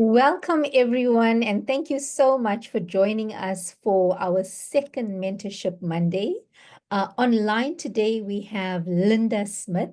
Welcome, everyone, and thank you so much for joining us for our second Mentorship Monday. Online today, we have Lynda Smith,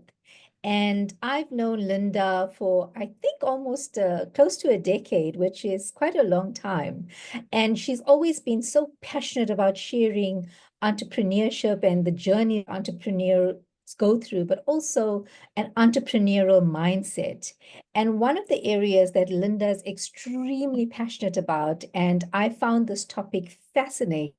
and I've known Lynda for, I think, almost close to a decade, which is quite a long time. And she's always been so passionate about sharing entrepreneurship and the journey entrepreneurs go through, but also an entrepreneurial mindset. And one of the areas that Lynda is extremely passionate about, and I found this topic fascinating,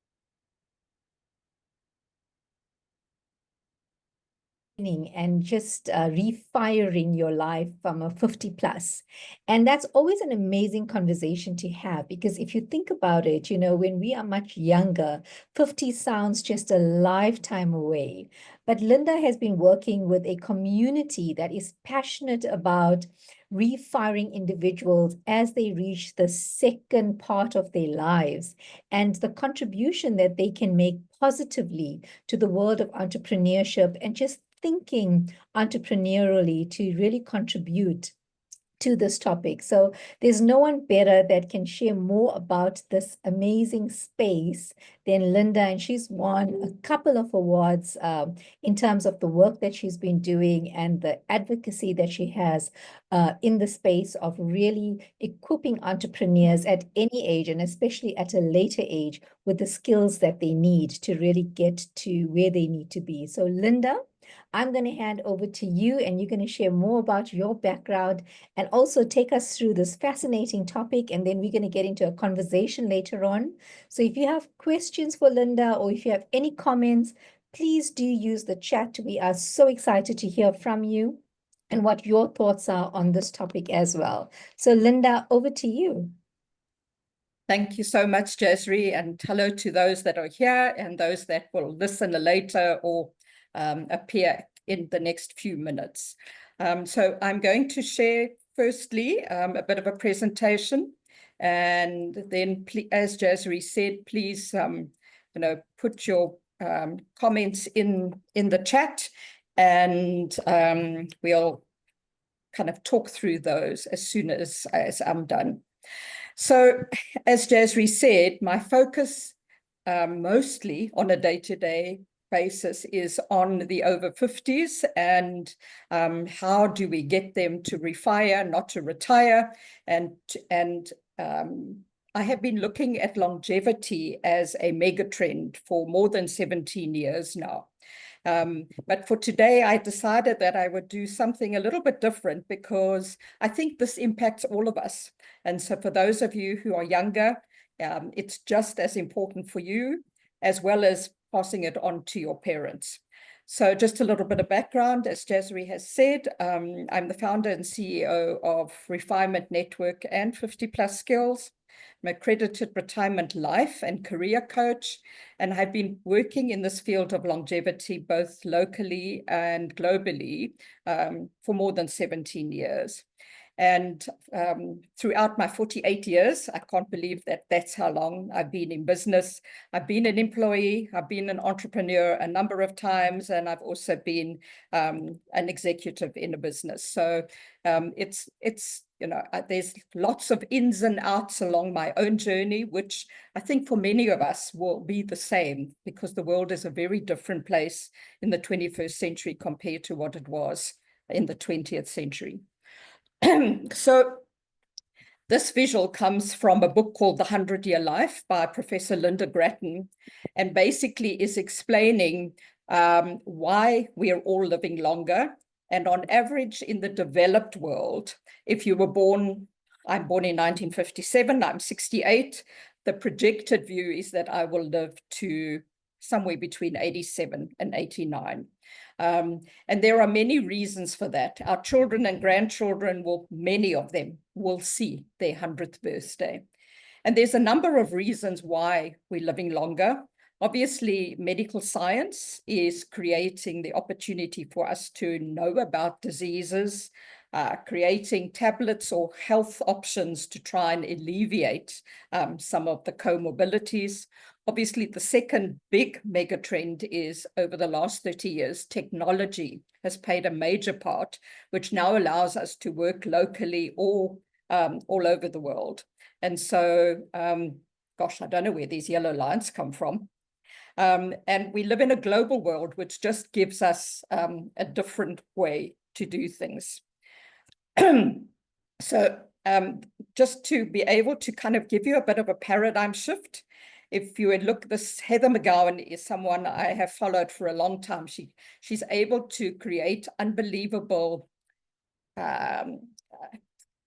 and just refiring your life from a 50 plus. And that's always an amazing conversation to have, because if you think about it, when we are much younger, 50 sounds just a lifetime away. But Lynda has been working with a community that is passionate about refiring individuals as they reach the second part of their lives and the contribution that they can make positively to the world of entrepreneurship and just thinking entrepreneurially to really contribute to this topic. So there's no one better that can share more about this amazing space than Lynda, and she's won a couple of awards in terms of the work that she's been doing and the advocacy that she has in the space of really equipping entrepreneurs at any age, and especially at a later age, with the skills that they need to really get to where they need to be. So Lynda, I'm going to hand over to you, and you're going to share more about your background and also take us through this fascinating topic. And then we're going to get into a conversation later on. So if you have questions for Lynda, or if you have any comments, please do use the chat. We are so excited to hear from you and what your thoughts are on this topic as well. So Lynda, over to you. Thank you so much, Jasri, and hello to those that are here and those that will listen later or appear in the next few minutes. So I'm going to share firstly a bit of a presentation, and then as Jasri said, please put your comments in the chat, and we'll kind of talk through those as soon as I'm done. So as Jasri said, my focus mostly on a day-to-day basis is on the over 50s and how do we get them to refire, not to retire. And I have been looking at longevity as a mega trend for more than 17 years now. But for today, I decided that I would do something a little bit different because I think this impacts all of us. And so for those of you who are younger, it's just as important for you, as well as passing it on to your parents. So just a little bit of background, as Jasri has said, I'm the founder and CEO of Refirement Network and 50 Plus Skills. I'm an accredited retirement life and career coach, and I've been working in this field of longevity, both locally and globally, for more than 17 years. And throughout my 48 years, I can't believe that that's how long I've been in business. I've been an employee, I've been an entrepreneur a number of times, and I've also been an executive in a business. So it's there's lots of ins and outs along my own journey, which I think for many of us will be the same, because the world is a very different place in the 21st century compared to what it was in the 20th century. So this visual comes from a book called The 100-Year Life by Professor Lynda Gratton, and basically is explaining why we are all living longer. And on average in the developed world, if you were born, I'm born in 1957, I'm 68, the projected view is that I will live to somewhere between 87 and 89. And there are many reasons for that. Our children and grandchildren many of them will see their 100th birthday. And there's a number of reasons why we're living longer. Obviously, medical science is creating the opportunity for us to know about diseases, creating tablets or health options to try and alleviate some of the comorbidities. Obviously, the second big mega trend is over the last 30 years, technology has played a major part, which now allows us to work locally or all over the world. And so, gosh, I don't know where these yellow lines come from. And we live in a global world, which just gives us a different way to do things. So just to be able to kind of give you a bit of a paradigm shift, if you would look, this Heather McGowan is someone I have followed for a long time. She's able to create unbelievable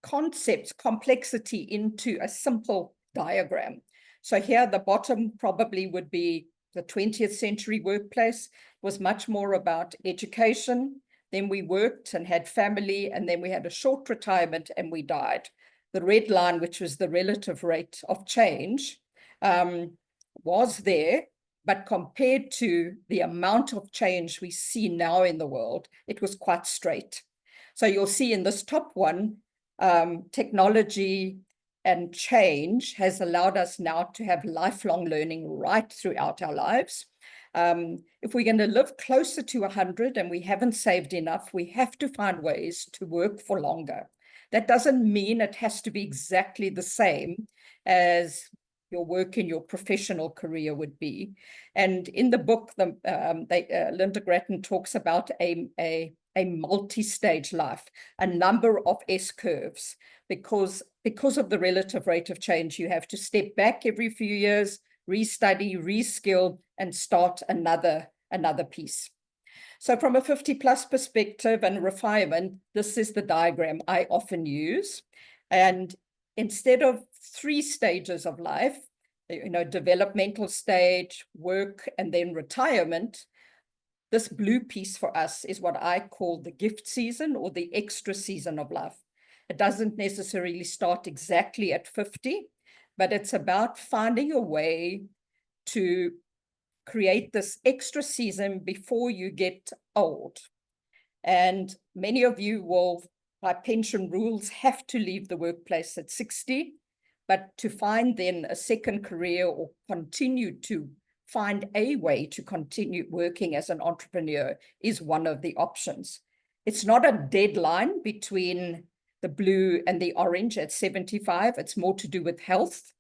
concepts, complexity into a simple diagram. So here the bottom probably would be the 20th century workplace. It was much more about education. Then we worked and had family, and then we had a short retirement and we died. The red line, which was the relative rate of change, was there, but compared to the amount of change we see now in the world, it was quite straight. So you'll see in this top one, technology and change has allowed us now to have lifelong learning right throughout our lives. If we're going to live closer to 100 and we haven't saved enough, we have to find ways to work for longer. That doesn't mean it has to be exactly the same as your work in your professional career would be. And in the book, Lynda Gratton talks about a multi-stage life, a number of S-curves, because of the relative rate of change, you have to step back every few years, restudy, reskill, and start another piece. So from a 50-plus perspective and refinement, this is the diagram I often use. And instead of 3 stages of life, developmental stage, work, and then retirement, this blue piece for us is what I call the gift season or the extra season of life. It doesn't necessarily start exactly at 50, but it's about finding a way to create this extra season before you get old. And many of you will, by pension rules, have to leave the workplace at 60, but to find then a second career or continue to find a way to continue working as an entrepreneur is one of the options. It's not a deadline between the blue and the orange at 75. It's more to do with health.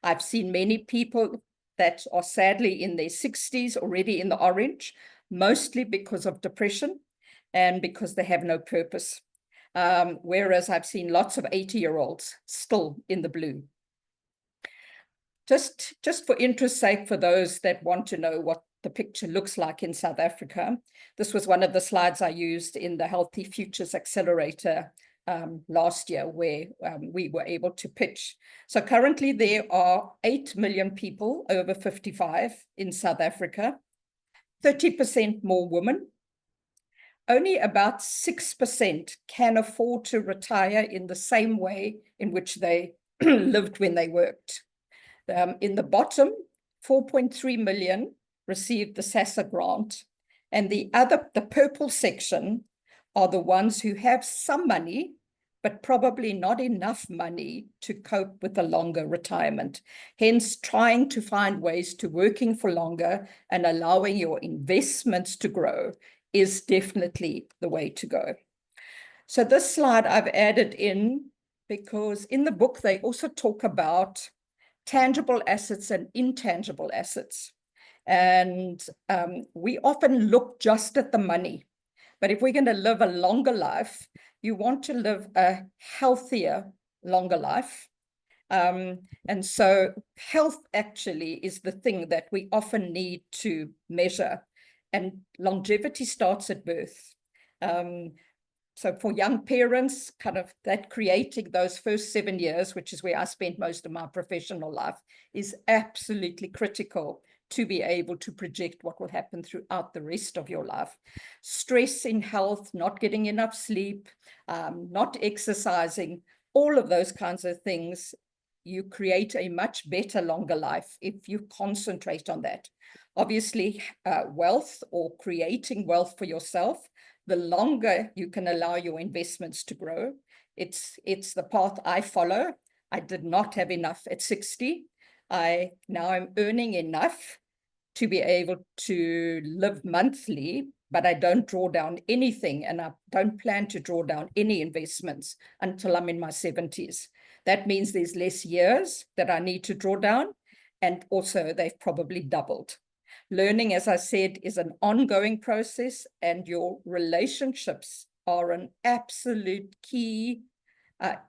I've seen many people that are sadly in their 60s already in the orange, mostly because of depression and because they have no purpose. Whereas I've seen lots of 80-year-olds still in the blue. Just for interest's sake, for those that want to know what the picture looks like in South Africa, this was one of the slides I used in the Healthy Futures Accelerator last year, where we were able to pitch. So currently there are 8 million people over 55 in South Africa, 30% more women. Only about 6% can afford to retire in the same way in which they lived when they worked. In the bottom, 4.3 million received the SASSA grant, and the purple section are the ones who have some money, but probably not enough money to cope with a longer retirement. Hence, trying to find ways to working for longer and allowing your investments to grow is definitely the way to go. So this slide I've added in because in the book, they also talk about tangible assets and intangible assets. And we often look just at the money. But if we're going to live a longer life, you want to live a healthier, longer life. And so health actually is the thing that we often need to measure. And longevity starts at birth. So for young parents, kind of that creating those first 7 years, which is where I spent most of my professional life, is absolutely critical to be able to project what will happen throughout the rest of your life. Stress in health, not getting enough sleep, not exercising, all of those kinds of things, you create a much better, longer life if you concentrate on that. Obviously, wealth or creating wealth for yourself, the longer you can allow your investments to grow. It's the path I follow. I did not have enough at 60. Now I'm earning enough to be able to live monthly, but I don't draw down anything, and I don't plan to draw down any investments until I'm in my 70s. That means there's less years that I need to draw down, and also they've probably doubled. Learning, as I said, is an ongoing process, and your relationships are an absolute key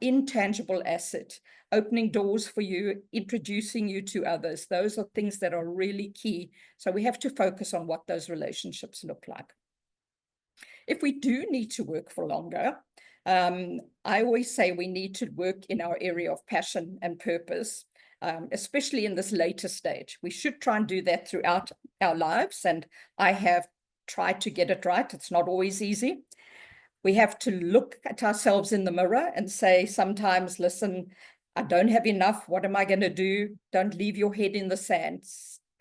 intangible asset, opening doors for you, introducing you to others. Those are things that are really key. So we have to focus on what those relationships look like. If we do need to work for longer, I always say we need to work in our area of passion and purpose, especially in this later stage. We should try and do that throughout our lives, and I have tried to get it right. It's not always easy. We have to look at ourselves in the mirror and say sometimes, listen, I don't have enough. What am I going to do? Don't leave your head in the sand.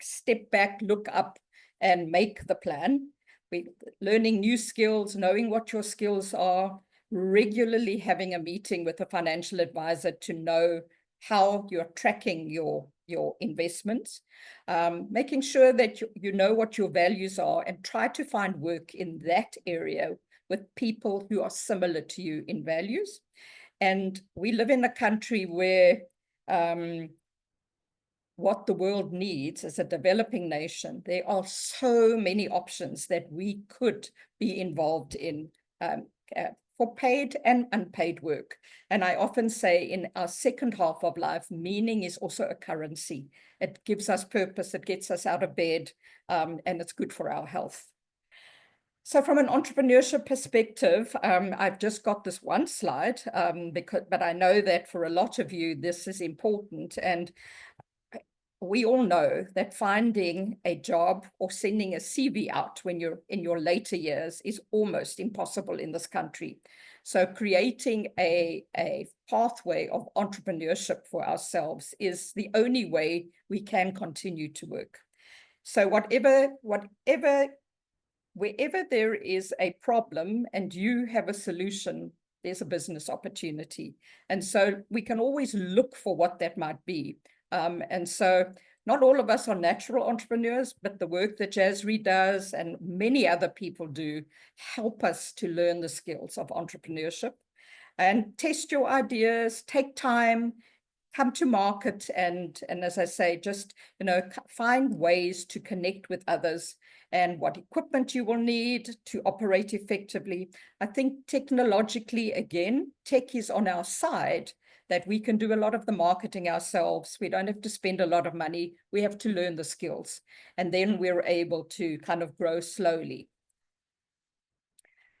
Step back, look up, and make the plan. We're learning new skills, knowing what your skills are, regularly having a meeting with a financial advisor to know how you're tracking your investments, making sure that you know what your values are, and try to find work in that area with people who are similar to you in values. And we live in a country where what the world needs as a developing nation, there are so many options that we could be involved in for paid and unpaid work. And I often say in our second half of life, meaning is also a currency. It gives us purpose, it gets us out of bed, and it's good for our health. So from an entrepreneurship perspective, I've just got this one slide, but I know that for a lot of you, this is important. And we all know that finding a job or sending a CV out when you're in your later years is almost impossible in this country. So creating a pathway of entrepreneurship for ourselves is the only way we can continue to work. So wherever there is a problem and you have a solution, there's a business opportunity. And so we can always look for what that might be. And so not all of us are natural entrepreneurs, but the work that Jasri does and many other people do help us to learn the skills of entrepreneurship. And test your ideas, take time, come to market, and as I say, just find ways to connect with others and what equipment you will need to operate effectively. I think technologically, again, tech is on our side, that we can do a lot of the marketing ourselves. We don't have to spend a lot of money. We have to learn the skills, and then we're able to kind of grow slowly.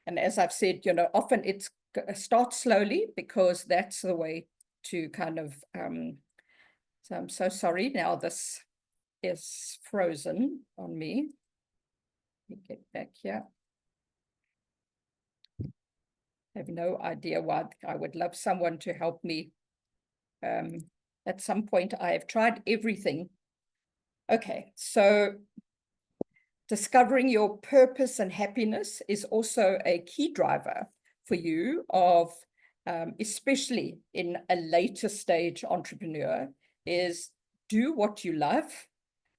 And as I've said, often it's start slowly, because that's the way to kind of, so I'm so sorry, now this is frozen on me. Let me get back here. I have no idea why. I would love someone to help me. At some point, I have tried everything. Okay, so discovering your purpose and happiness is also a key driver for you of, especially in a later stage entrepreneur, is do what you love,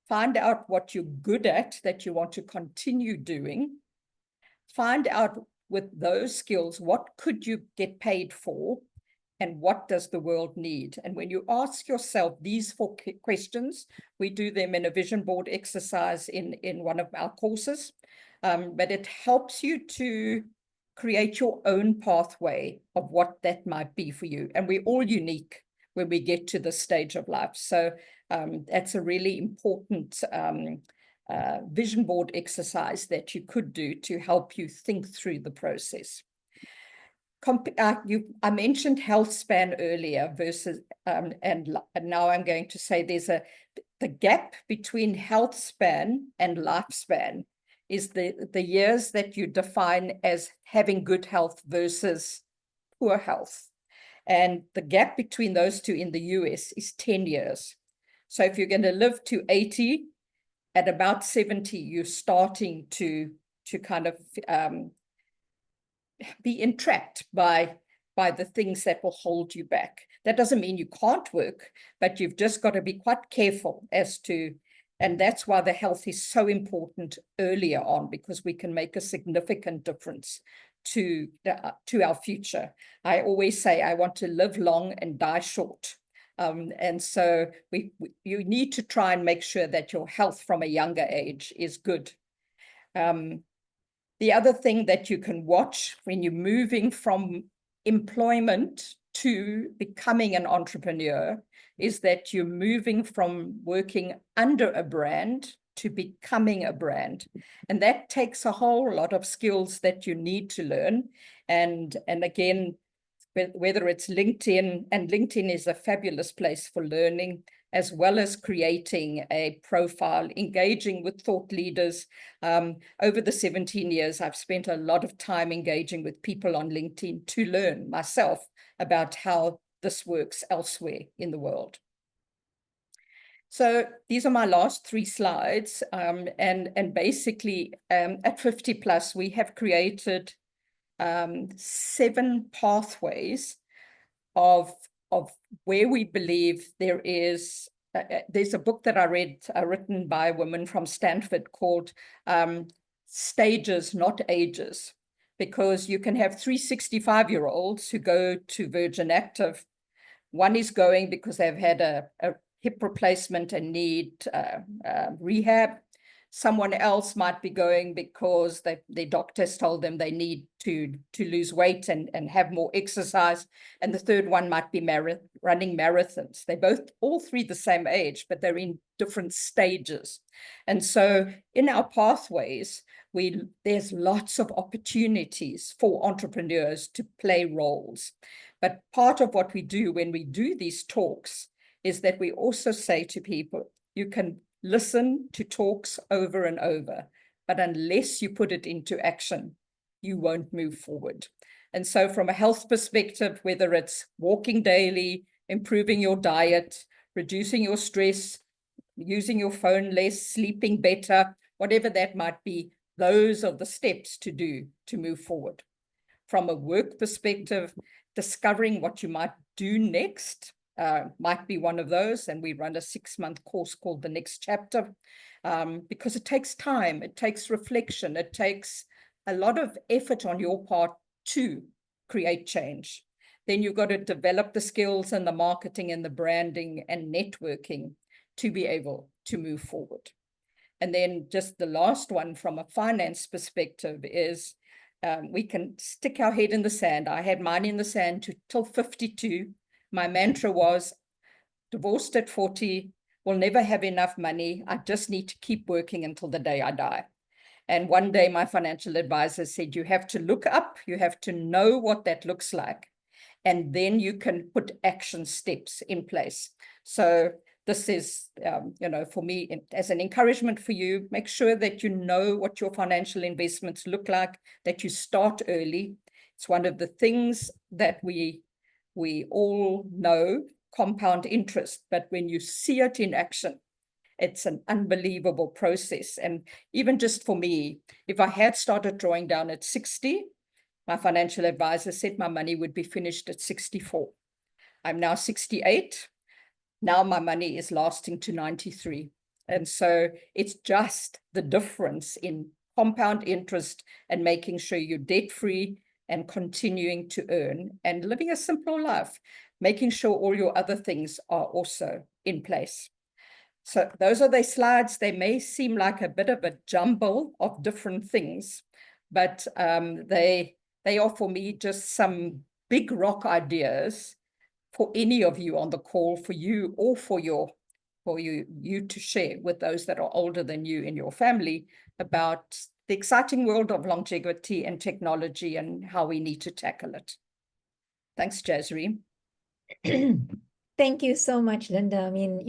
find out what you're good at that you want to continue doing, find out with those skills, what could you get paid for, and what does the world need? And when you ask yourself these 4 questions, we do them in a vision board exercise in one of our courses, but it helps you to create your own pathway of what that might be for you. And we're all unique when we get to this stage of life. So that's a really important vision board exercise that you could do to help you think through the process. I mentioned health span earlier versus, and now I'm going to say there's the gap between health span and lifespan is the years that you define as having good health versus poor health. And the gap between those two in the US is 10 years. So if you're going to live to 80, at about 70, you're starting to kind of be entrapped by the things that will hold you back. That doesn't mean you can't work, but you've just got to be quite careful as to And that's why the health is so important earlier on, because we can make a significant difference to our future. I always say I want to live long and die short. And so you need to try and make sure that your health from a younger age is good. The other thing that you can watch when you're moving from employment to becoming an entrepreneur is that you're moving from working under a brand to becoming a brand. And that takes a whole lot of skills that you need to learn. And again, whether it's LinkedIn, and LinkedIn is a fabulous place for learning, as well as creating a profile, engaging with thought leaders. Over the 17 years, I've spent a lot of time engaging with people on LinkedIn to learn myself about how this works elsewhere in the world. So these are my last 3 slides. And basically, at 50 Plus, we have created 7 pathways of where we believe there is. There's a book that I read written by a woman from Stanford called Stages, Not Ages, because you can have 365-year-olds who go to Virgin Active. One is going because they've had a hip replacement and need rehab. Someone else might be going because their doctors told them they need to lose weight and have more exercise. And the third one might be running marathons. They're all 3 the same age, but they're in different stages. And so in our pathways, there's lots of opportunities for entrepreneurs to play roles. But part of what we do when we do these talks is that we also say to people, you can listen to talks over and over, but unless you put it into action, you won't move forward. And so from a health perspective, whether it's walking daily, improving your diet, reducing your stress, using your phone less, sleeping better, whatever that might be, those are the steps to do to move forward. From a work perspective, discovering what you might do next might be one of those. And we run a 6-month course called The Next Chapter, because it takes time, it takes reflection, it takes a lot of effort on your part to create change. Then you've got to develop the skills and the marketing and the branding and networking to be able to move forward. And then just the last one from a finance perspective is we can stick our head in the sand. I had mine in the sand till 52. My mantra was, divorced at 40, will never have enough money. I just need to keep working until the day I die. And one day my financial advisor said, you have to look up, you have to know what that looks like, and then you can put action steps in place. So this is, for me, as an encouragement for you, make sure that you know what your financial investments look like, that you start early. It's one of the things that we all know, compound interest, but when you see it in action, it's an unbelievable process. And even just for me, if I had started drawing down at 60, my financial advisor said my money would be finished at 64. I'm now 68. Now my money is lasting to 93. And so it's just the difference in compound interest and making sure you're debt-free and continuing to earn and living a simple life, making sure all your other things are also in place. So those are the slides. They may seem like a bit of a jumble of different things, but they are for me just some big rock ideas for any of you on the call, for you or for you to share with those that are older than you in your family about the exciting world of longevity and technology and how we need to tackle it. Thanks, Jasri. Thank you so much, Lynda. I mean,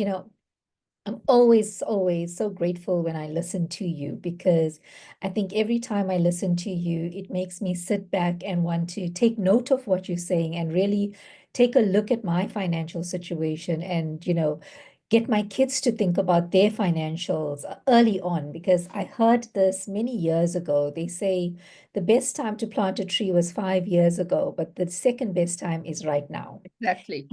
I'm always so grateful when I listen to you, because I think every time I listen to you, it makes me sit back and want to take note of what you're saying and really take a look at my financial situation and, get my kids to think about their financials early on, because I heard this many years ago. They say the best time to plant a tree was 5 years ago, but the second best time is right now. Exactly.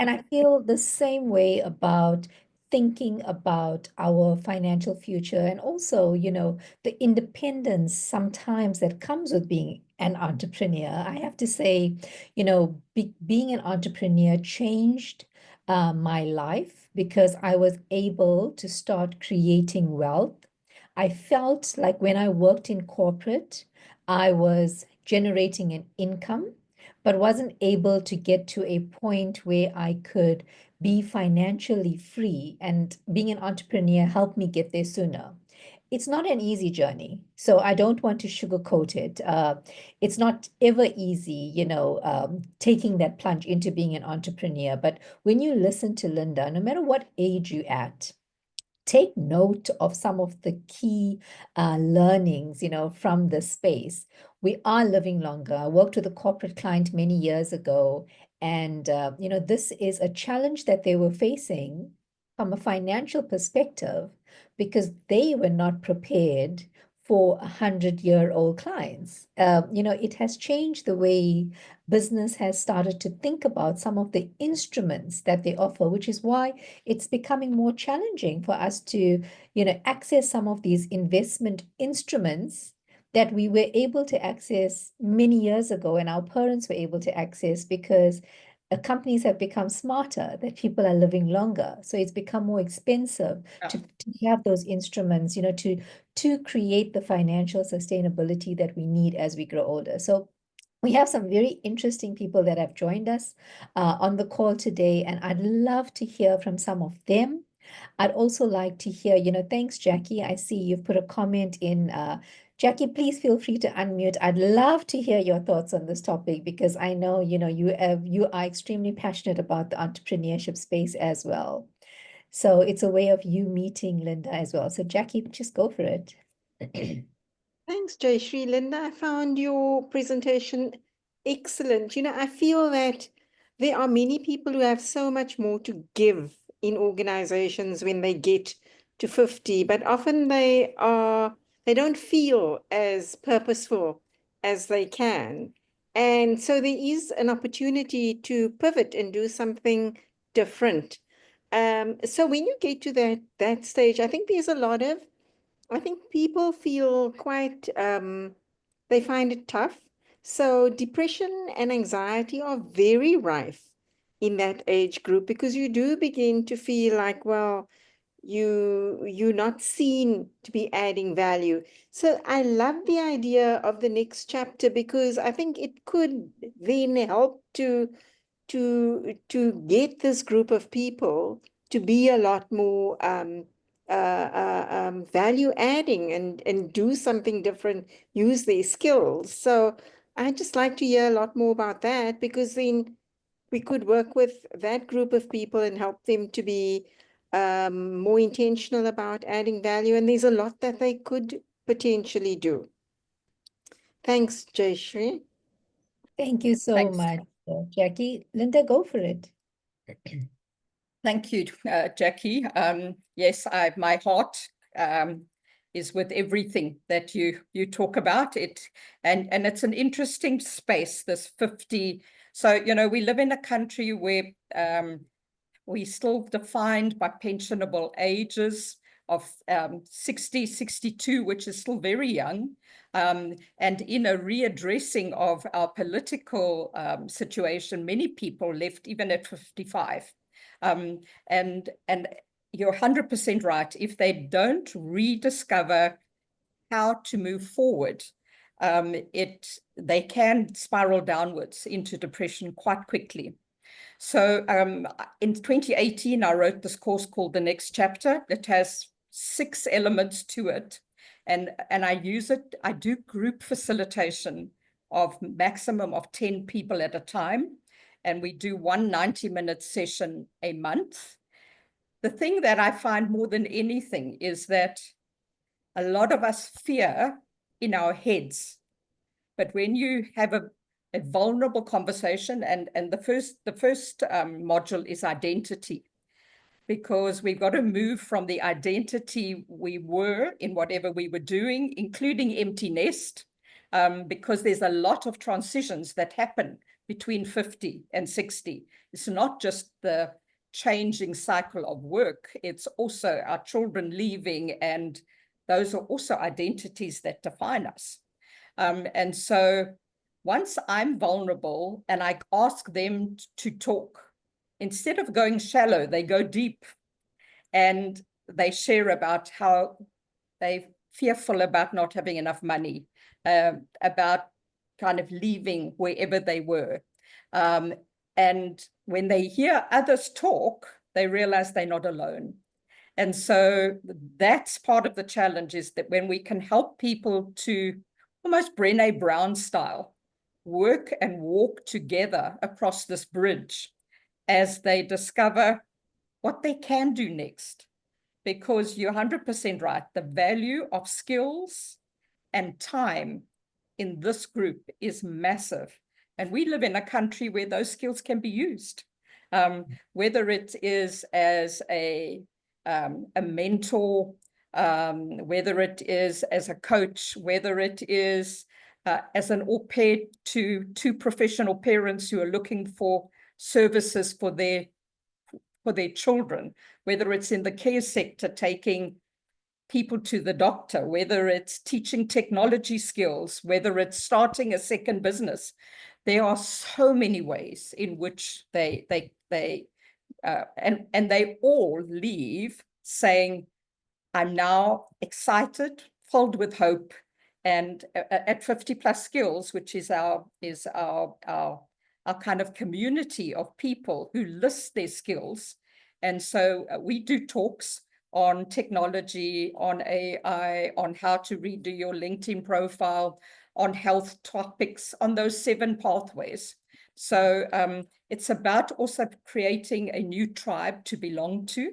And I feel the same way about thinking about our financial future and also, the independence sometimes that comes with being an entrepreneur. I have to say, being an entrepreneur changed my life because I was able to start creating wealth. I felt like when I worked in corporate, I was generating an income, but wasn't able to get to a point where I could be financially free. And being an entrepreneur helped me get there sooner. It's not an easy journey, so I don't want to sugarcoat it. It's not ever easy, taking that plunge into being an entrepreneur. But when you listen to Lynda, no matter what age you're at, take note of some of the key learnings, from the space. We are living longer. I worked with a corporate client many years ago, and this is a challenge that they were facing from a financial perspective because they were not prepared for 100-year-old clients. It has changed the way business has started to think about some of the instruments that they offer, which is why it's becoming more challenging for us to, access some of these investment instruments that we were able to access many years ago and our parents were able to access because companies have become smarter, that people are living longer. So it's become more expensive to have those instruments, to create the financial sustainability that we need as we grow older. So we have some very interesting people that have joined us on the call today, and I'd love to hear from some of them. I'd also like to hear, thanks, Jackie. I see you've put a comment in. Jackie, please feel free to unmute. I'd love to hear your thoughts on this topic because I know, you are extremely passionate about the entrepreneurship space as well. So it's a way of you meeting Lynda as well. So Jackie, just go for it. Thanks, Jayshree. Lynda, I found your presentation excellent. I feel that there are many people who have so much more to give in organizations when they get to 50, but often they don't feel as purposeful as they can. And so there is an opportunity to pivot and do something different. So when you get to that stage, I think there's a lot of I think people feel quite, they find it tough. So depression and anxiety are very rife in that age group because you do begin to feel like, well, you're not seen to be adding value. So I love the idea of the next chapter because I think it could then help to get this group of people to be a lot more value adding and do something different, use their skills. So I'd just like to hear a lot more about that because then we could work with that group of people and help them to be more intentional about adding value. And there's a lot that they could potentially do. Thanks, Jayshree. Thank you so Thanks. much, Jackie. Lynda, go for it. Thank you, Jackie. Yes, my heart is with everything that you talk about it, and it's an interesting space. This 50. So we live in a country where we still defined by pensionable ages of 60, 62, which is still very young. And in a readdressing of our political situation, many people left even at 55. And you're 100% right. If they don't rediscover how to move forward, they can spiral downwards into depression quite quickly. So in 2018, I wrote this course called The Next Chapter. It has 6 elements to it. And I use it, I do group facilitation of maximum of 10 people at a time. And we do one 90-minute session a month. The thing that I find more than anything is that a lot of us fear in our heads. But when you have a vulnerable conversation, and the first module is identity, because we've got to move from the identity we were in whatever we were doing, including empty nest, because there's a lot of transitions that happen between 50 and 60. It's not just the changing cycle of work. It's also our children leaving, and those are also identities that define us. And so once I'm vulnerable and I ask them to talk, instead of going shallow, they go deep, and they share about how they're fearful about not having enough money, about kind of leaving wherever they were. And when they hear others talk, they realize they're not alone. And so that's part of the challenge, is that when we can help people to almost Brené Brown style work and walk together across this bridge as they discover what they can do next. Because you're 100% right, the value of skills and time in this group is massive. And we live in a country where those skills can be used, whether it is as a mentor, whether it is as a coach, whether it is as an au pair to two professional parents who are looking for services for their children, whether it's in the care sector, taking people to the doctor, whether it's teaching technology skills, whether it's starting a second business. There are so many ways in which they all leave saying, I'm now excited, filled with hope, and at 50 plus skills, which is our kind of community of people who list their skills. And so we do talks on technology, on AI, on how to redo your LinkedIn profile, on health topics, on those 7 pathways. So it's about also creating a new tribe to belong to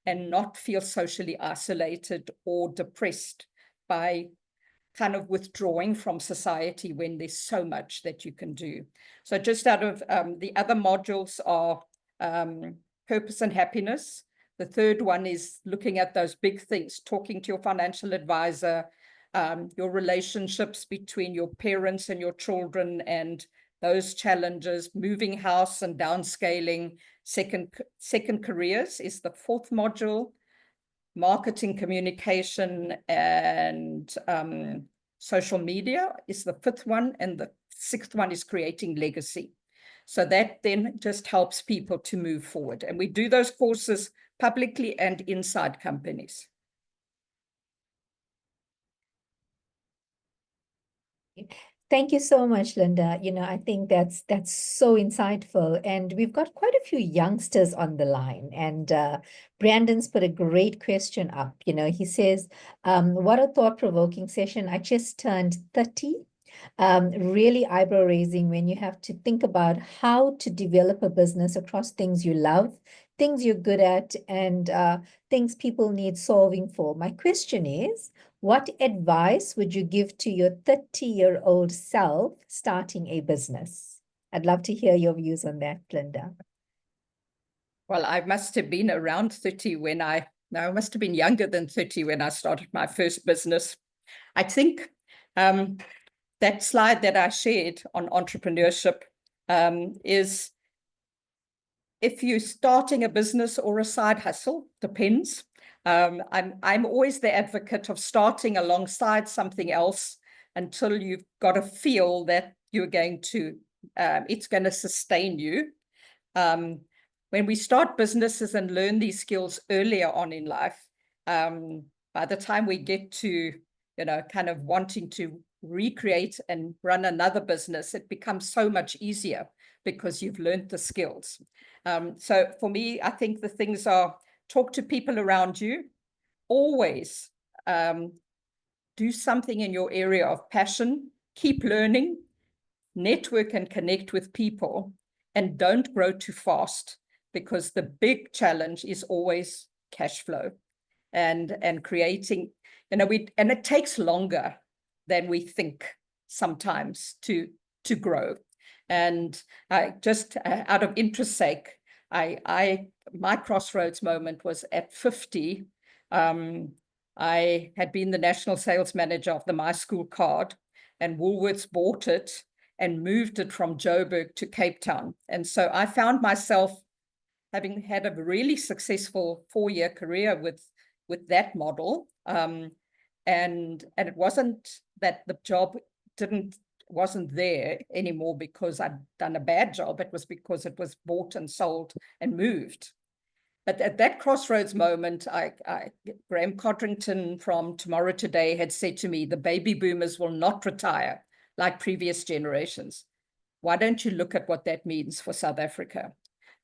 and not feel socially isolated or depressed by kind of withdrawing from society when there's so much that you can do. So just out of the other modules are purpose and happiness. The third one is looking at those big things, talking to your financial advisor, your relationships between your parents and your children and those challenges, moving house and downscaling. Second careers is the 4th module. Marketing, communication, and social media is the 5th one, and the 6th one is creating legacy. So that then just helps people to move forward. And we do those courses publicly and inside companies. Thank you so much, Lynda. I think that's so insightful. And we've got quite a few youngsters on the line. And Brandon's put a great question up. He says, what a thought-provoking session. I just turned 30. Really eyebrow raising when you have to think about how to develop a business across things you love, things you're good at, and things people need solving for. My question is, what advice would you give to your 30-year-old self starting a business? I'd love to hear your views on that, Lynda. Well, I must have been around 30 when I must have been younger than 30 when I started my first business. I think that slide that I shared on entrepreneurship is, if you're starting a business or a side hustle, depends. I'm always the advocate of starting alongside something else until you've got a feel that you're going to, it's going to sustain you. When we start businesses and learn these skills earlier on in life, by the time we get to, kind of wanting to recreate and run another business, it becomes so much easier because you've learned the skills. So for me, I think the things are, talk to people around you, always do something in your area of passion, keep learning, network and connect with people, and don't grow too fast, because the big challenge is always cash flow and creating, and it takes longer than we think sometimes to grow. And just out of interest sake, my crossroads moment was at 50. I had been the national sales manager of the My School card, and Woolworths bought it and moved it from Joburg to Cape Town. And so I found myself having had a really successful 4-year career with that model. And it wasn't that the job wasn't there anymore because I'd done a bad job. It was because it was bought and sold and moved. But at that crossroads moment, Graham Codrington from Tomorrow Today had said to me, the baby boomers will not retire like previous generations. Why don't you look at what that means for South Africa?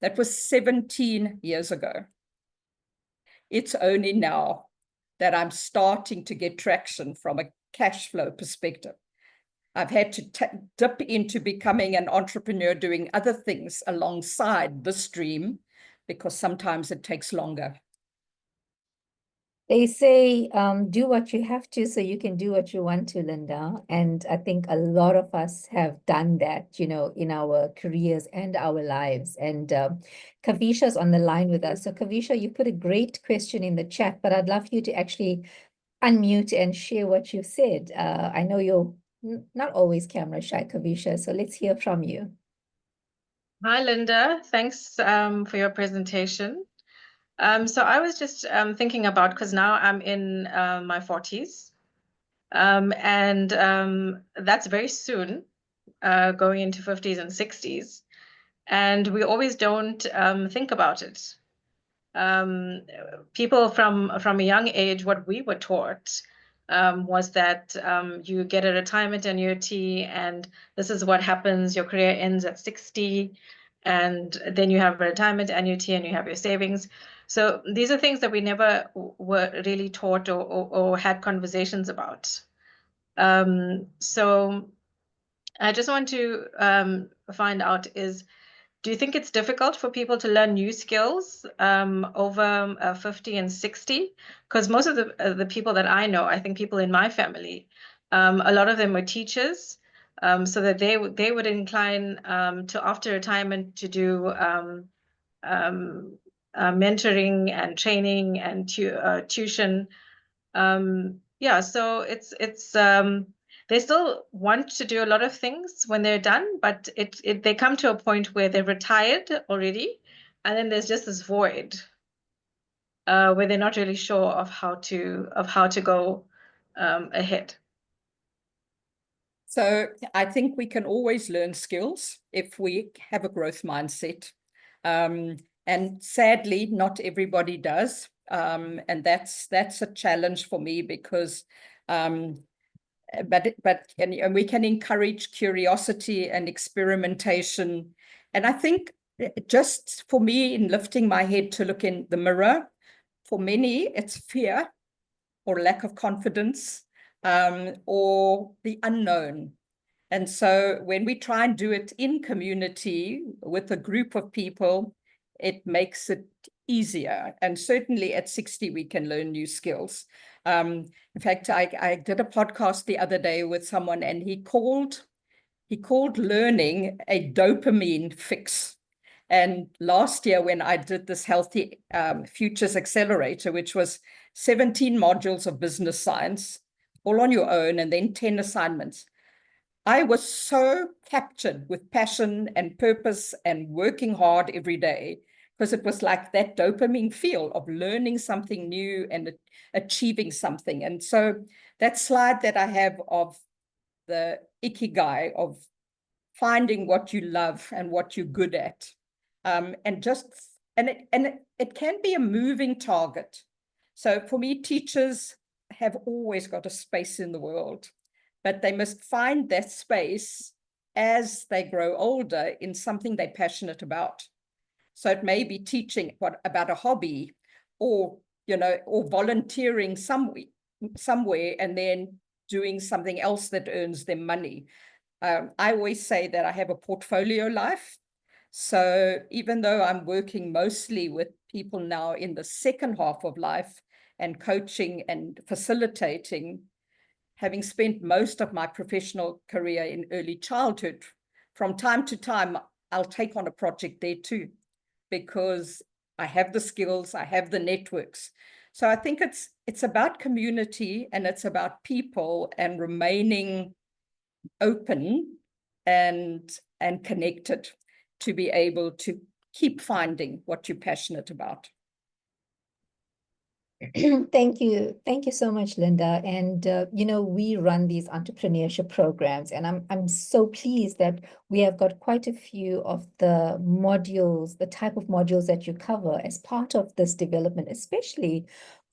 That was 17 years ago. It's only now that I'm starting to get traction from a cash flow perspective. I've had to dip into becoming an entrepreneur, doing other things alongside the stream, because sometimes it takes longer. They say, do what you have to so you can do what you want to, Lynda. And I think a lot of us have done that, you know, in our careers and our lives. And Kavisha's on the line with us. So Kavisha, you put a great question in the chat, but I'd love you to actually unmute and share what you said. I know you're not always camera shy, Kavisha, so let's hear from you. Hi, Lynda. Thanks for your presentation. So I was just thinking about, because now I'm in my 40s, and that's very soon, going into 50s and 60s, and we always don't think about it. People from a young age, what we were taught was that you get a retirement annuity, and this is what happens. Your career ends at 60, and then you have a retirement annuity and you have your savings. So these are things that we never were really taught or had conversations about. So I just want to find out do you think it's difficult for people to learn new skills over 50 and 60? Because most of the people that I know, I think people in my family, a lot of them were teachers, so that they would incline to, after retirement, to do mentoring and training and tuition. Yeah, so it's they still want to do a lot of things when they're done, but they come to a point where they're retired already, and then there's just this void where they're not really sure of how to go ahead. So I think we can always learn skills if we have a growth mindset. And sadly, not everybody does. And that's a challenge for me, because and we can encourage curiosity and experimentation. And I think just for me, in lifting my head to look in the mirror, for many, it's fear or lack of confidence, or the unknown. And so when we try and do it in community with a group of people, it makes it easier. And certainly at 60, we can learn new skills. In fact, I did a podcast the other day with someone, and he called learning a dopamine fix. And last year, when I did this Healthy Futures Accelerator, which was 17 modules of business science, all on your own, and then 10 assignments, I was so captured with passion and purpose and working hard every day, because it was like that dopamine feel of learning something new and achieving something. And so that slide that I have of the Ikigai, of finding what you love and what you're good at, and it can be a moving target. So for me, teachers have always got a space in the world, but they must find that space as they grow older in something they're passionate about. So it may be teaching about a hobby, or or volunteering somewhere and then doing something else that earns them money. I always say that I have a portfolio life. So even though I'm working mostly with people now in the second half of life and coaching and facilitating, having spent most of my professional career in early childhood, from time to time, I'll take on a project there too, because I have the skills, I have the networks. So I think it's about community, and it's about people, and remaining open and connected to be able to keep finding what you're passionate about. Thank you. Thank you so much, Lynda. And, you know, we run these entrepreneurship programs, and I'm so pleased that we have got quite a few of the modules, the type of modules that you cover as part of this development, especially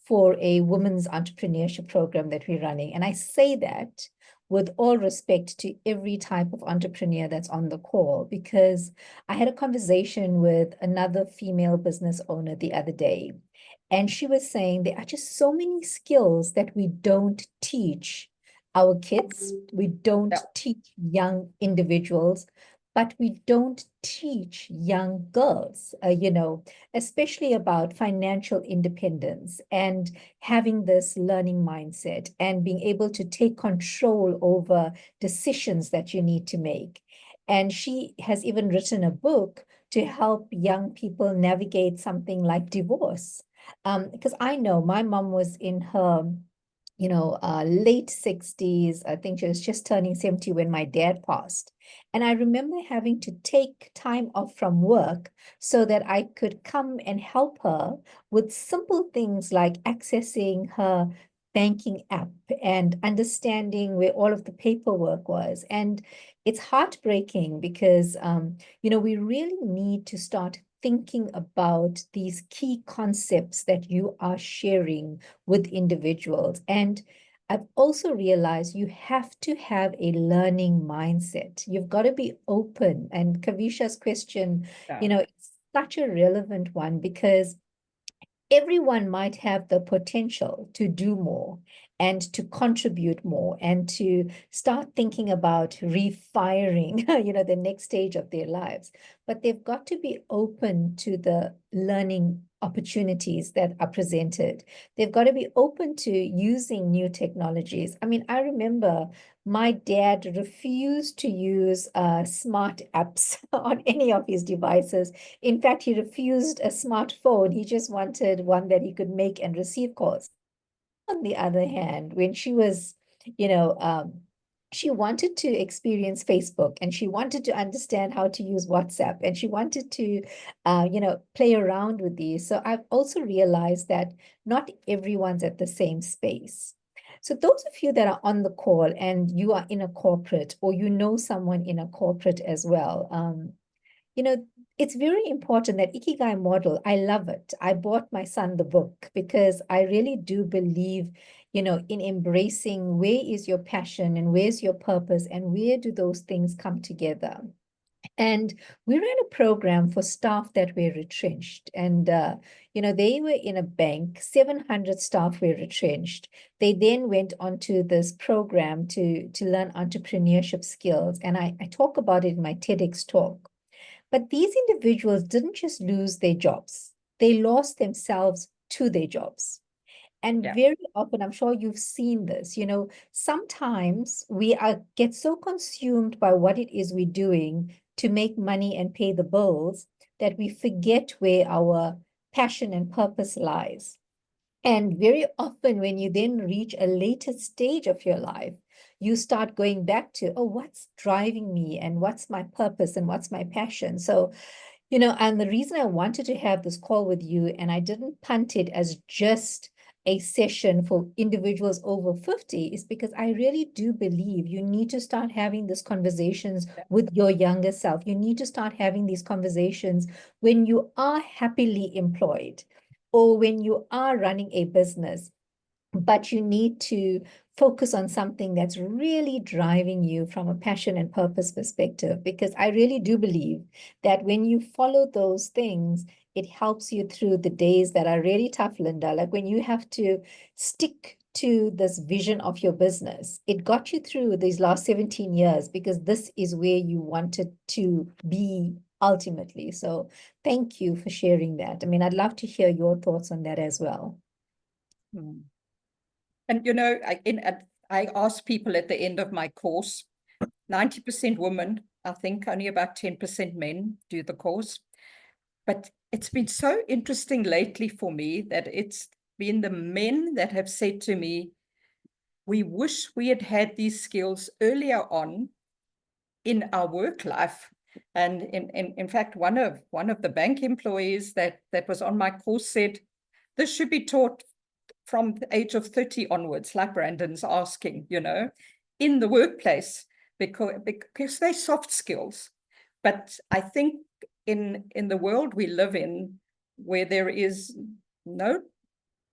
for a women's entrepreneurship program that we're running. And I say that with all respect to every type of entrepreneur that's on the call, because I had a conversation with another female business owner the other day. And she was saying there are just so many skills that we don't teach our kids. We don't teach young individuals, but we don't teach young girls, you know, especially about financial independence and having this learning mindset and being able to take control over decisions that you need to make. And she has even written a book to help young people navigate something like divorce. Because I know my mom was in her, you know, late 60s. I think she was just turning 70 when my dad passed. And I remember having to take time off from work so that I could come and help her with simple things like accessing her banking app and understanding where all of the paperwork was. And it's heartbreaking because, you know, we really need to start thinking about these key concepts that you are sharing with individuals. And I've also realized you have to have a learning mindset. You've got to be open. And Kavisha's question, you know, it's such a relevant one because everyone might have the potential to do more and to contribute more and to start thinking about refiring, you know, the next stage of their lives. But they've got to be open to the learning opportunities that are presented. They've got to be open to using new technologies. I mean, I remember my dad refused to use smart apps on any of his devices. In fact, he refused a smartphone. He just wanted one that he could make and receive calls. On the other hand, when she was, you know, she wanted to experience Facebook and she wanted to understand how to use WhatsApp and she wanted to, you know, play around with these. So I've also realized that not everyone's at the same space. So those of you that are on the call and you are in a corporate or you know someone in a corporate as well, you know, it's very important that Ikigai model, I love it. I bought my son the book because I really do believe, you know, in embracing where is your passion and where's your purpose and where do those things come together. And we ran a program for staff that were retrenched. And, you know, they were in a bank, 700 staff were retrenched. They then went on to this program to learn entrepreneurship skills. And I talk about it in my TEDx talk. But these individuals didn't just lose their jobs, they lost themselves to their jobs. And very often, I'm sure you've seen this, you know, sometimes we get so consumed by what it is we're doing to make money and pay the bills that we forget where our passion and purpose lies. And very often when you then reach a later stage of your life, you start going back to, oh, what's driving me and what's my purpose and what's my passion? So, you know, and the reason I wanted to have this call with you and I didn't punt it as just a session for individuals over 50 is because I really do believe you need to start having these conversations with your younger self. You need to start having these conversations when you are happily employed or when you are running a business, but you need to focus on something that's really driving you from a passion and purpose perspective, because I really do believe that when you follow those things, it helps you through the days that are really tough, Lynda. Like when you have to stick to this vision of your business, it got you through these last 17 years because this is where you wanted to be ultimately. So thank you for sharing that. I mean, I'd love to hear your thoughts on that as well. And, you know, I ask people at the end of my course, 90% women, I think only about 10% men do the course. But it's been so interesting lately for me that it's been the men that have said to me, we wish we had had these skills earlier on in our work life And in fact, one of the bank employees that was on my course said, this should be taught from the age of 30 onwards, like Brandon's asking, in the workplace, because they're soft skills. But I think in the world we live in, where there's no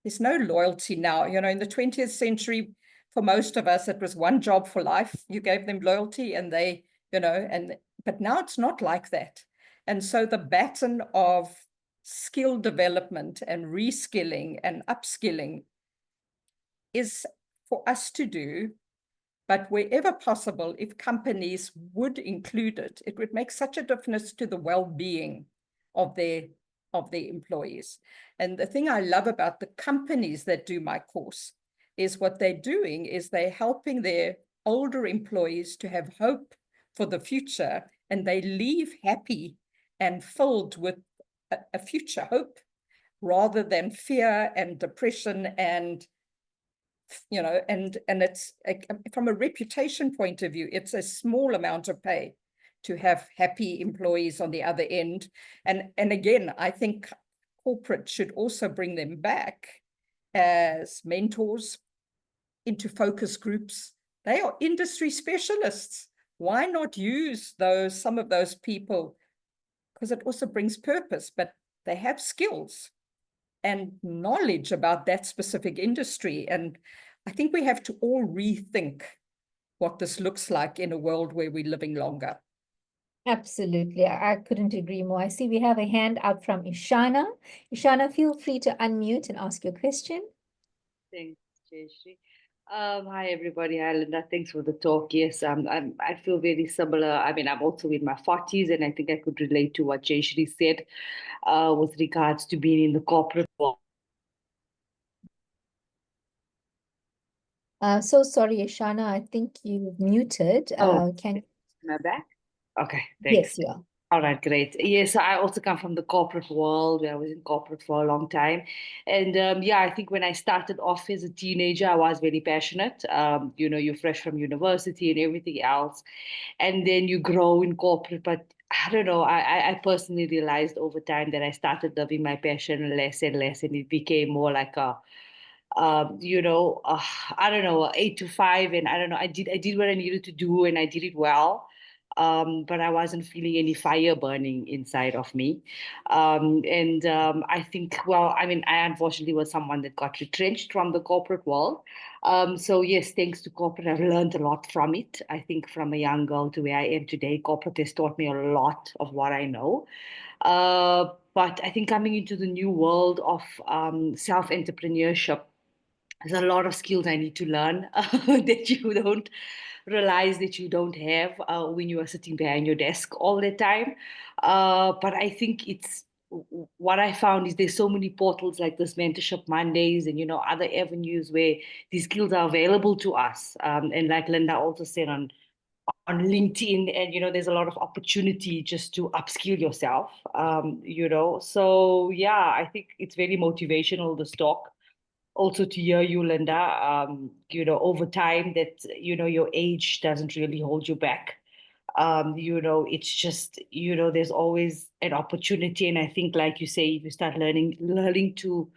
loyalty now, in the 20th century, for most of us, it was one job for life. You gave them loyalty and they, but now it's not like that. And so the baton of skill development and reskilling and upskilling is for us to do. But wherever possible, if companies would include it, it would make such a difference to the well-being of their employees. And the thing I love about the companies that do my course is what they're doing is they're helping their older employees to have hope for the future, and they leave happy and filled with a future hope rather than fear and depression and and it's from a reputation point of view, it's a small amount of pay to have happy employees on the other end. And again, I think corporate should also bring them back as mentors into focus groups. They are industry specialists. Why not use some of those people? Because it also brings purpose, but they have skills and knowledge about that specific industry. And I think we have to all rethink what this looks like in a world where we're living longer. Absolutely. I couldn't agree more. I see we have a hand up from Ishana. Ishana, feel free to unmute and ask your question. Thanks, Jayshree. Hi, everybody. Hi, Lynda. Thanks for the talk. Yes, I feel very similar. I mean, I'm also in my 40s, and I think I could relate to what Jayshree said with regards to being in the corporate world. So sorry, Ishana, I think you've muted. Oh, Am I back? Okay, thanks. Yes, you are. All right, great. Yes, I also come from the corporate world where I was in corporate for a long time. And I think when I started off as a teenager, I was very passionate. You're fresh from university and everything else. And then you grow in corporate. But I don't know, I personally realized over time that I started loving my passion less and less. And it became more like I don't know, 8 to 5. And I don't know, I did what I needed to do and I did it well. But I wasn't feeling any fire burning inside of me. I think, well, I mean, I unfortunately was someone that got retrenched from the corporate world. So yes, thanks to corporate, I've learned a lot from it. I think from a young girl to where I am today, corporate has taught me a lot of what I know. But I think coming into the new world of self-entrepreneurship, there's a lot of skills I need to learn that you don't realize that you don't have when you are sitting behind your desk all the time. But I think what I found is there's so many portals like this Mentorship Mondays and, other avenues where these skills are available to us. And like Lynda also said on LinkedIn, and there's a lot of opportunity just to upskill yourself. So yeah, I think it's very motivational, this talk. Also to hear you, Lynda, over time that, your age doesn't really hold you back. It's just, there's always an opportunity. And I think, like you say, if you start learning to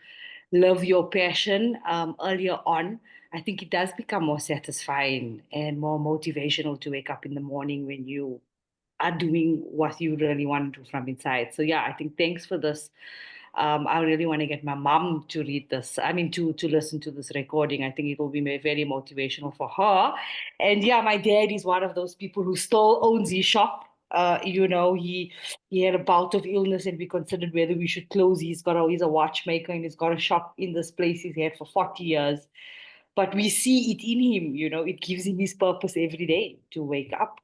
love your passion earlier on, I think it does become more satisfying and more motivational to wake up in the morning when you are doing what you really want to do from inside. So yeah, I think thanks for this. I really want to get my mom to read this. I mean, to listen to this recording. I think it will be very motivational for her. And yeah, my dad is one of those people who still owns his shop. He had a bout of illness, and we considered whether we should close. He's a watchmaker, and he's got a shop in this place he's had for 40 years. But we see it in him. It gives him his purpose every day to wake up,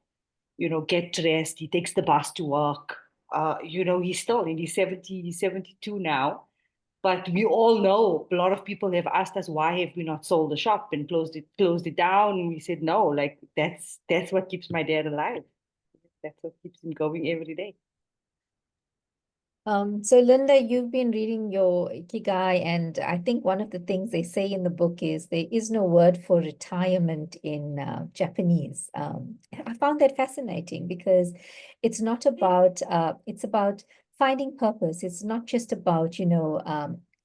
get dressed. He takes the bus to work. He's still in his 70, he's 72 now. But we all know a lot of people have asked us, why have we not sold the shop and closed it down? And we said, no, like that's what keeps my dad alive. That's what keeps him going every day. So Linda, you've been reading your Ikigai, and I think one of the things they say in the book is there is no word for retirement in Japanese. I found that fascinating because it's not about it's about finding purpose. It's not just about,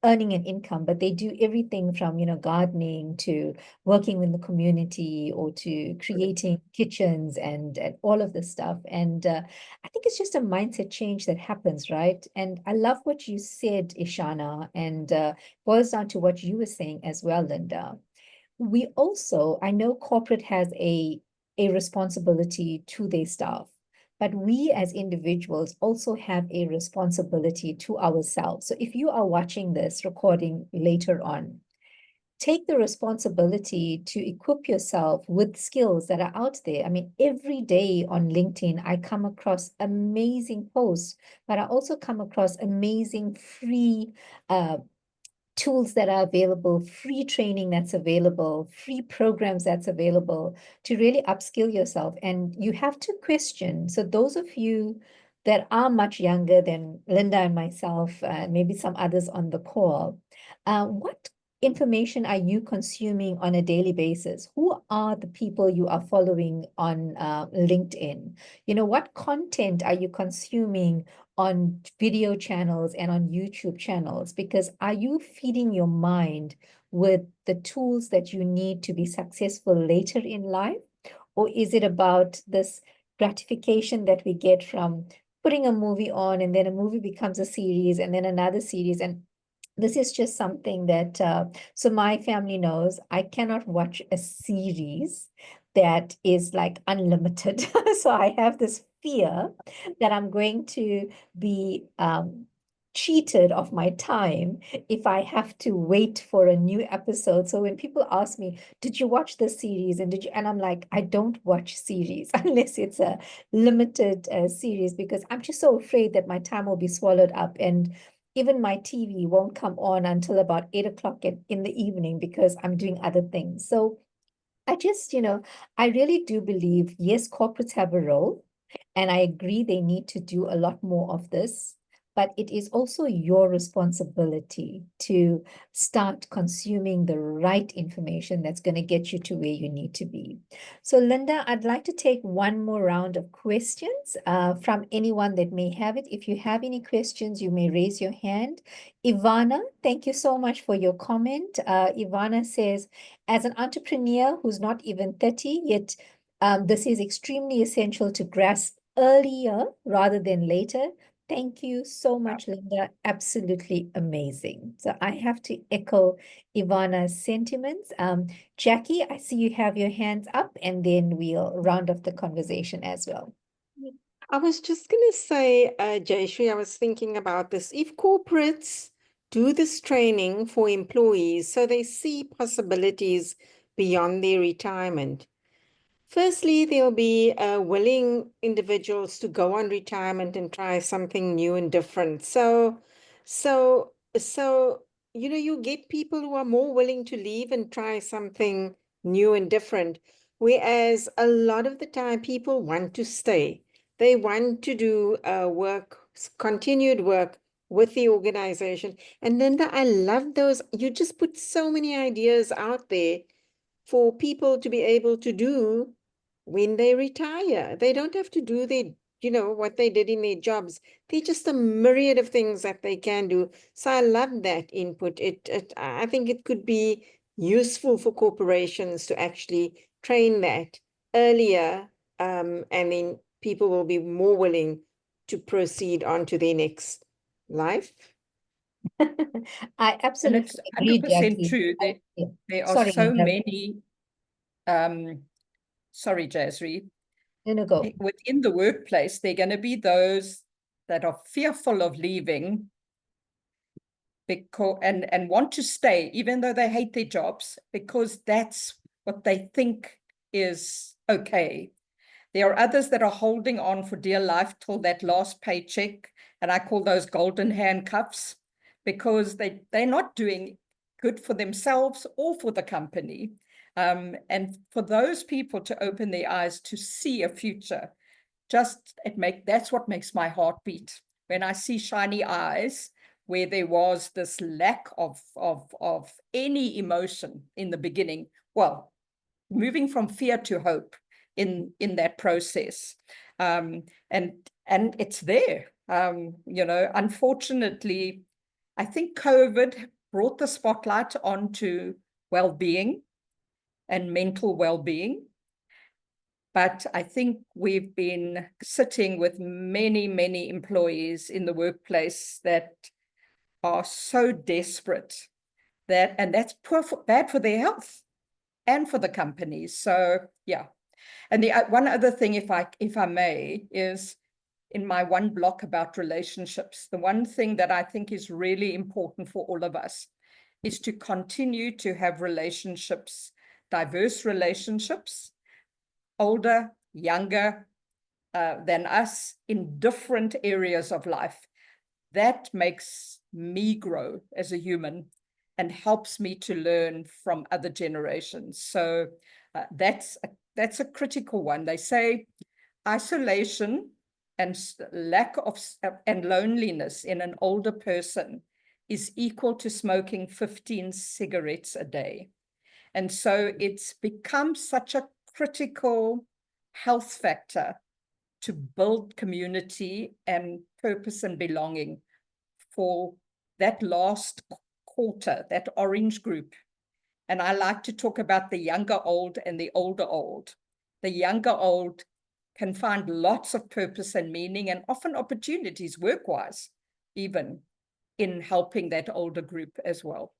earning an income, but they do everything from, gardening to working in the community or to creating kitchens and all of this stuff. And I think it's just a mindset change that happens, right? And I love what you said, Ishana, and boils down to what you were saying as well, Linda. We also, I know corporate has a responsibility to their staff, but we as individuals also have a responsibility to ourselves. So if you are watching this recording later on, take the responsibility to equip yourself with skills that are out there. I mean, every day on LinkedIn, I come across amazing posts, but I also come across amazing free tools that are available, free training that's available, free programs that's available to really upskill yourself. And you have to question. So those of you that are much younger than Linda and myself, maybe some others on the call, what information are you consuming on a daily basis? Who are the people you are following on LinkedIn? What content are you consuming on video channels and on YouTube channels? Because are you feeding your mind with the tools that you need to be successful later in life? Or is it about this gratification that we get from putting a movie on, and then a movie becomes a series and then another series? And this is just something that, so my family knows I cannot watch a series that is like unlimited. So I have this fear that I'm going to be cheated of my time if I have to wait for a new episode. So when people ask me, did you watch the series? And I'm like, I don't watch series unless it's a limited series, because I'm just so afraid that my time will be swallowed up. And even my TV won't come on until about 8 o'clock in the evening because I'm doing other things. So I just, I really do believe, yes, corporates have a role, and I agree they need to do a lot more of this, but it is also your responsibility to start consuming the right information that's going to get you to where you need to be. So Linda, I'd like to take one more round of questions from anyone that may have it. If you have any questions, you may raise your hand. Ivana, thank you so much for your comment. Ivana says, as an entrepreneur who's not even 30, yet this is extremely essential to grasp earlier rather than later. Thank you so much, Linda. Absolutely amazing. So I have to echo Ivana's sentiments. Jackie, I see you have your hands up, and then we'll round off the conversation as well. I was just going to say, Jayshree, I was thinking about this. If corporates do this training for employees so they see possibilities beyond their retirement, firstly, there'll be willing individuals to go on retirement and try something new and different. So, you get people who are more willing to leave and try something new and different. Whereas a lot of the time, people want to stay. They want to do work, continued work with the organization. And Linda, I love those. You just put so many ideas out there for people to be able to do when they retire. They don't have to do what they did in their jobs. They're just a myriad of things that they can do. So I love that input. I think it could be useful for corporations to actually train that earlier, and then people will be more willing to proceed on to their next life. I And absolutely it's agree, 100% Jackie. true. Yeah. There are Sorry, so Linda. many, sorry, Jasri, Go. within the workplace, there are going to be those that are fearful of leaving because and want to stay, even though they hate their jobs, because that's what they think is okay. There are others that are holding on for dear life till that last paycheck, and I call those golden handcuffs, because they're not doing good for themselves or for the company. And for those people to open their eyes to see a future, that's what makes my heart beat. when I see shiny eyes where there was this lack of any emotion in the beginning, well, moving from fear to hope in that process. And it's there. Unfortunately, I think COVID brought the spotlight onto well-being and mental well-being. But I think we've been sitting with many, many employees in the workplace that are so desperate and that's bad for their health and for the companies. So yeah. And the one other thing, if I may, is in my one block about relationships, the one thing that I think is really important for all of us is to continue to have relationships, diverse relationships, older, younger than us, in different areas of life. That makes me grow as a human and helps me to learn from other generations. So that's a critical one. They say isolation and lack of and loneliness in an older person is equal to smoking 15 cigarettes a day. And so it's become such a critical health factor to build community and purpose and belonging for that last quarter, that orange group. And I like to talk about the younger old and the older old. The younger old can find lots of purpose and meaning and often opportunities work-wise, even in helping that older group as well.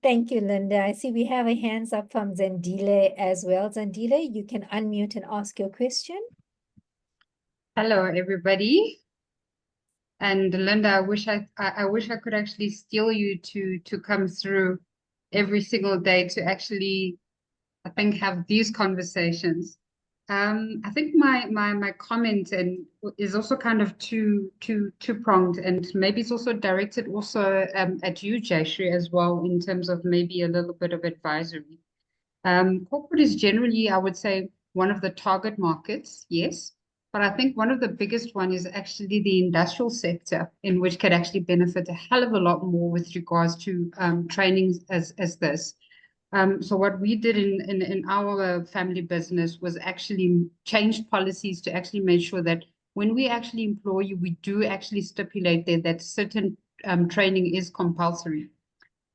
Thank you, Lynda. I see we have a hands up from Zandile as well. Zandile, you can unmute and ask your question. Hello, everybody. And Lynda, I wish I could actually steal you to come through every single day to actually, I think, have these conversations. I think my comment is also kind of two-pronged, and maybe it's also directed also at you, Jayshree, as well, in terms of maybe a little bit of advisory. Corporate is generally, I would say, one of the target markets, yes. But I think one of the biggest one is actually the industrial sector, in which can actually benefit a hell of a lot more with regards to training as this. So what we did in our family business was actually change policies to actually make sure that when we actually employ you, we do actually stipulate there that certain training is compulsory.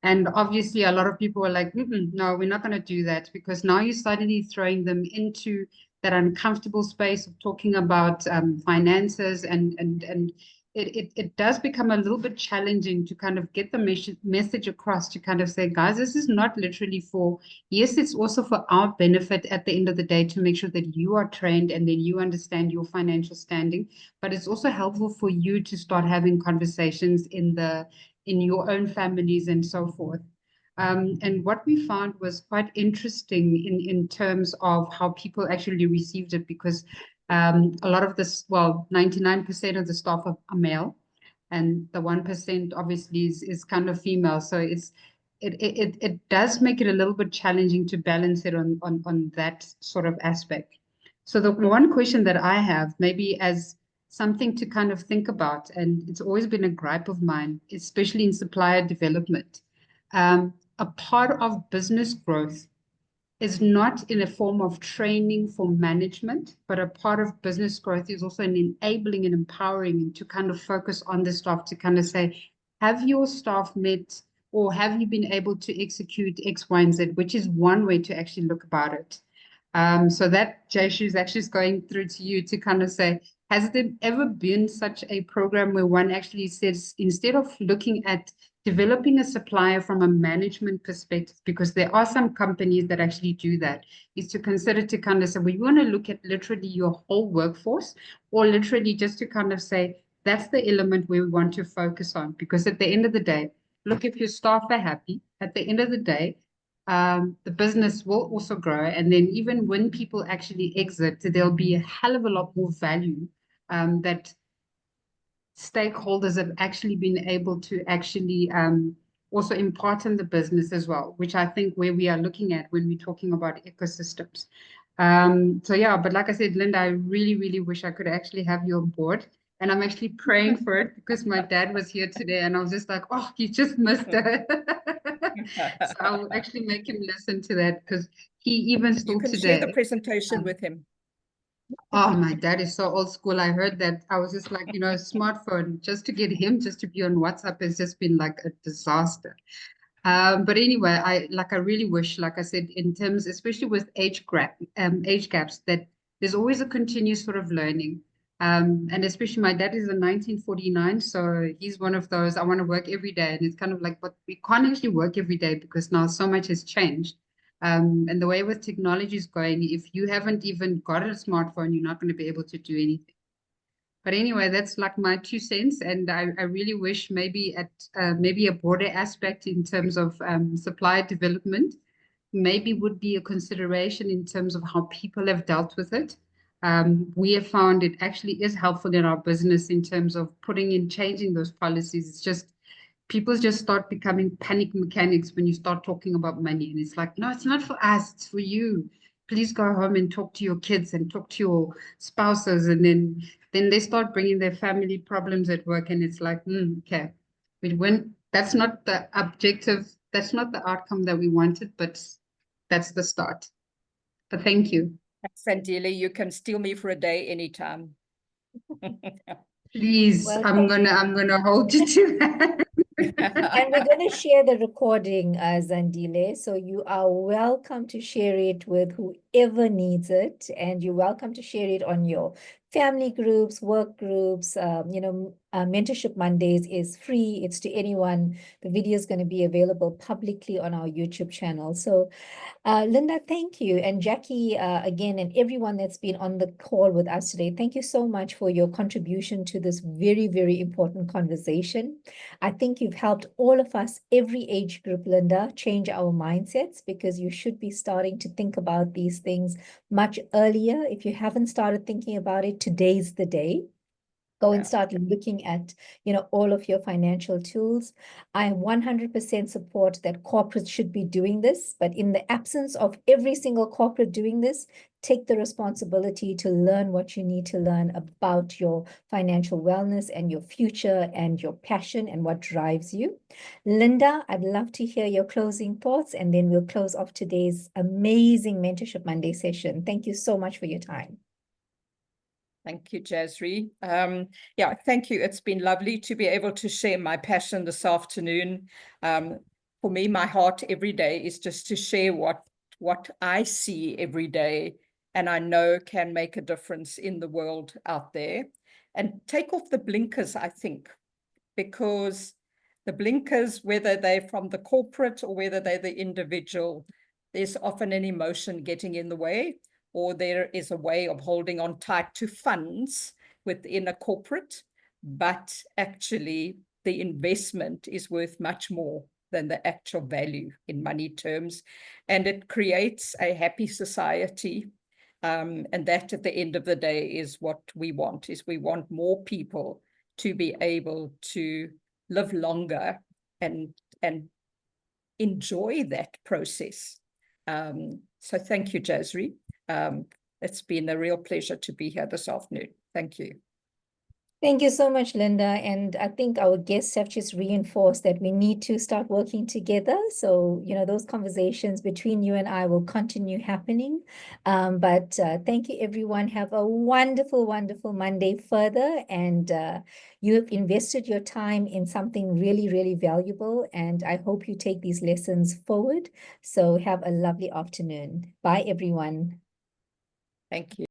And obviously, a lot of people were like, no, we're not going to do that, because now you're suddenly throwing them into that uncomfortable space of talking about finances, and it does become a little bit challenging to kind of get the message across, to kind of say, guys, this is not literally for, yes, it's also for our benefit at the end of the day, to make sure that you are trained and then you understand your financial standing, but it's also helpful for you to start having conversations in your own families and so forth. And what we found was quite interesting in terms of how people actually received it, because a lot of this, well, 99% of the staff are male, and the 1% obviously is kind of female. So it does make it a little bit challenging to balance it on that sort of aspect. So the one question that I have, maybe as something to kind of think about, and it's always been a gripe of mine, especially in supplier development. A part of business growth is not in a form of training for management, but a part of business growth is also in enabling and empowering, and to kind of focus on the staff, to kind of say, have your staff met, or have you been able to execute X, Y, and Z, which is one way to actually look about it. So that, Jayshree, is actually going through to you to kind of say, has there ever been such a program where one actually says, instead of looking at developing a supplier from a management perspective, because there are some companies that actually do that, is to consider to kind of say, we want to look at literally your whole workforce, or literally just to kind of say, that's the element where we want to focus on. Because at the end of the day, look, if your staff are happy, at the end of the day, the business will also grow. And then even when people actually exit, there'll be a hell of a lot more value that stakeholders have actually been able to actually also impart in the business as well, which I think where we are looking at when we're talking about ecosystems. So yeah, but like I said, Lynda, I really, really wish I could actually have you on board. And I'm actually praying for it because my dad was here today and I was just like, oh, you just missed it. So I will actually make him listen to that because he even You still can share the today. presentation with him. Oh, my dad is so old school. I heard that. I was just like, a smartphone just to get him just to be on WhatsApp has just been like a disaster. But anyway, I really wish, like I said, in terms, especially with age gaps, that there's always a continuous sort of learning. And especially my dad is in 1949, so he's one of those, I want to work every day. And it's kind of like, but we can't actually work every day because now so much has changed. And the way with technology is going, if you haven't even got a smartphone, you're not going to be able to do anything. But anyway, that's like my 2 cents. And I really wish maybe at maybe a broader aspect in terms of supply development, maybe would be a consideration in terms of how people have dealt with it. We have found it actually is helpful in our business in terms of putting in, changing those policies. It's just, people just start becoming panic mechanics when you start talking about money. And it's like, no, it's not for us, it's for you. Please go home and talk to your kids and talk to your spouses. And then they start bringing their family problems at work. And it's like, okay, that's not the objective, that's not the outcome that we wanted, but that's the start. But thank you. Sandile, you can steal me for a day anytime. Please, Well, I'm gonna hold you to that. and we're going to share the recording, Zandile. So you are welcome to share it with whoever needs it. And you're welcome to share it on your family groups, work groups. Mentorship Mondays is free. It's to anyone. The video is going to be available publicly on our YouTube channel. So Lynda, thank you. And Jackie, again, and everyone that's been on the call with us today, thank you so much for your contribution to this very, very important conversation. I think you've helped all of us, every age group, Lynda, change our mindsets, because you should be starting to think about these things much earlier. If you haven't started thinking about it, today's the day. Go and start looking at, all of your financial tools. I 100% support that corporates should be doing this, but in the absence of every single corporate doing this, take the responsibility to learn what you need to learn about your financial wellness and your future and your passion and what drives you. Lynda, I'd love to hear your closing thoughts, and then we'll close off today's amazing Mentorship Monday session. Thank you so much for your time. Thank you, Jasri. Thank you. It's been lovely to be able to share my passion this afternoon. For me, my heart every day is just to share what I see every day and I know can make a difference in the world out there. And take off the blinkers, I think, because the blinkers, whether they're from the corporate or whether they're the individual, there's often an emotion getting in the way, or there is a way of holding on tight to funds within a corporate, but actually the investment is worth much more than the actual value in money terms. And it creates a happy society. And that at the end of the day is what we want, is we want more people to be able to live longer and enjoy that process. So thank you, Jasri. It's been a real pleasure to be here this afternoon. Thank you. Thank you so much, Lynda. And I think our guests have just reinforced that we need to start working together. So, those conversations between you and I will continue happening. But thank you, everyone. Have a wonderful, wonderful Monday further. And you have invested your time in something really, really valuable. And I hope you take these lessons forward. So have a lovely afternoon. Bye, everyone. Thank you.